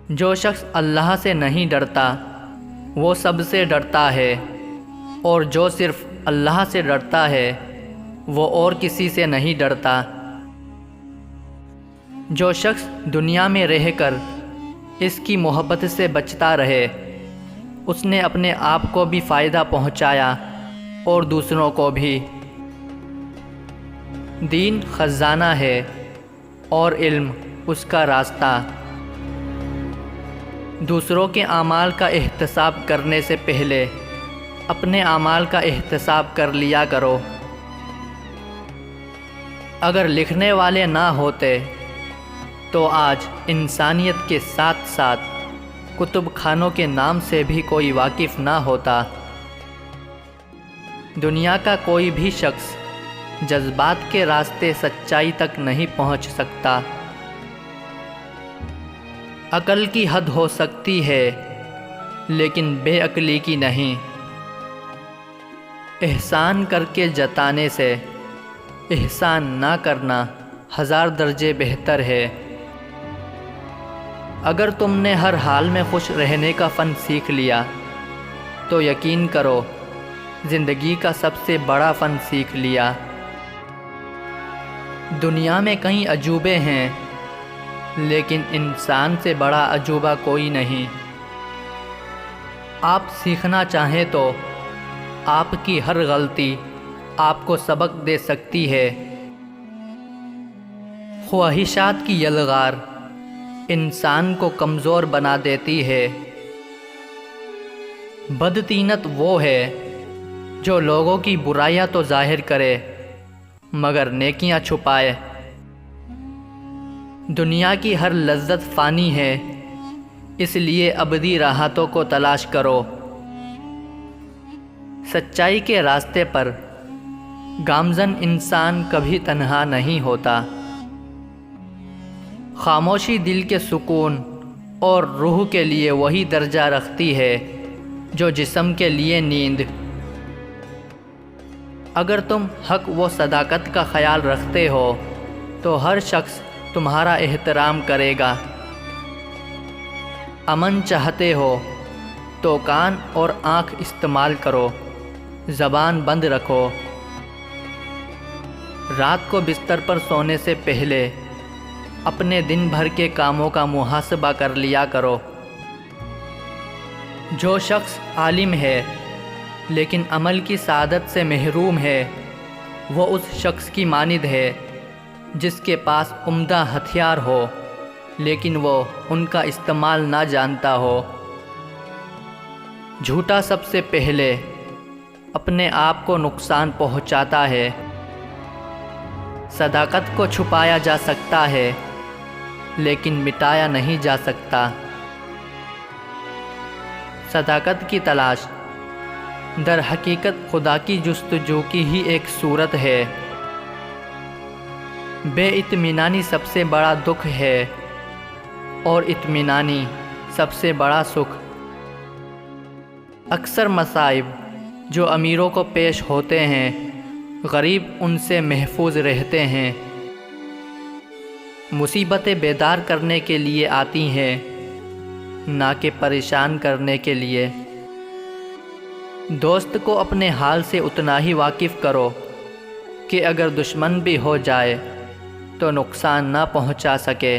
جو شخص اللہ سے نہیں ڈرتا وہ سب سے ڈرتا ہے، اور جو صرف اللہ سے ڈرتا ہے وہ اور کسی سے نہیں ڈرتا۔ جو شخص دنیا میں رہ کر اس کی محبت سے بچتا رہے، اس نے اپنے آپ کو بھی فائدہ پہنچایا اور دوسروں کو بھی۔ دین خزانہ ہے اور علم اس کا راستہ۔ دوسروں کے اعمال کا احتساب کرنے سے پہلے اپنے اعمال کا احتساب کر لیا کرو۔ اگر لکھنے والے نہ ہوتے تو آج انسانیت کے ساتھ ساتھ کتب خانوں کے نام سے بھی کوئی واقف نہ ہوتا۔ دنیا کا کوئی بھی شخص جذبات کے راستے سچائی تک نہیں پہنچ سکتا۔ عقل کی حد ہو سکتی ہے لیکن بے عقلی کی نہیں۔ احسان کر کے جتانے سے احسان نہ کرنا 1000 درجے بہتر ہے۔ اگر تم نے ہر حال میں خوش رہنے کا فن سیکھ لیا تو یقین کرو زندگی کا سب سے بڑا فن سیکھ لیا۔ دنیا میں کئی عجوبے ہیں لیکن انسان سے بڑا عجوبہ کوئی نہیں۔ آپ سیکھنا چاہیں تو آپ کی ہر غلطی آپ کو سبق دے سکتی ہے۔ خواہشات کی یلغار انسان کو کمزور بنا دیتی ہے۔ بدطینت وہ ہے جو لوگوں کی برائیاں تو ظاہر کرے مگر نیکیاں چھپائے۔ دنیا کی ہر لذت فانی ہے، اس لیے ابدی راحتوں کو تلاش کرو۔ سچائی کے راستے پر گامزن انسان کبھی تنہا نہیں ہوتا۔ خاموشی دل کے سکون اور روح کے لیے وہی درجہ رکھتی ہے جو جسم کے لیے نیند۔ اگر تم حق و صداقت کا خیال رکھتے ہو تو ہر شخص تمہارا احترام کرے گا۔ امن چاہتے ہو تو کان اور آنکھ استعمال کرو، زبان بند رکھو۔ رات کو بستر پر سونے سے پہلے اپنے دن بھر کے کاموں کا محاسبہ کر لیا کرو۔ جو شخص عالم ہے لیکن عمل کی سعادت سے محروم ہے وہ اس شخص کی مانند ہے جس کے پاس عمدہ ہتھیار ہو لیکن وہ ان کا استعمال نہ جانتا ہو۔ جھوٹا سب سے پہلے اپنے آپ کو نقصان پہنچاتا ہے۔ صداقت کو چھپایا جا سکتا ہے لیکن مٹایا نہیں جا سکتا۔ صداقت کی تلاش در حقیقت خدا کی جستجو کی ہی ایک صورت ہے۔ بے اطمینانی سب سے بڑا دکھ ہے اور اطمینانی سب سے بڑا سکھ۔ اکثر مصائب جو امیروں کو پیش ہوتے ہیں غریب ان سے محفوظ رہتے ہیں۔ مصیبتیں بیدار کرنے کے لیے آتی ہیں نہ کہ پریشان کرنے کے لیے۔ دوست کو اپنے حال سے اتنا ہی واقف کرو کہ اگر دشمن بھی ہو جائے تو نقصان نہ پہنچا سکے۔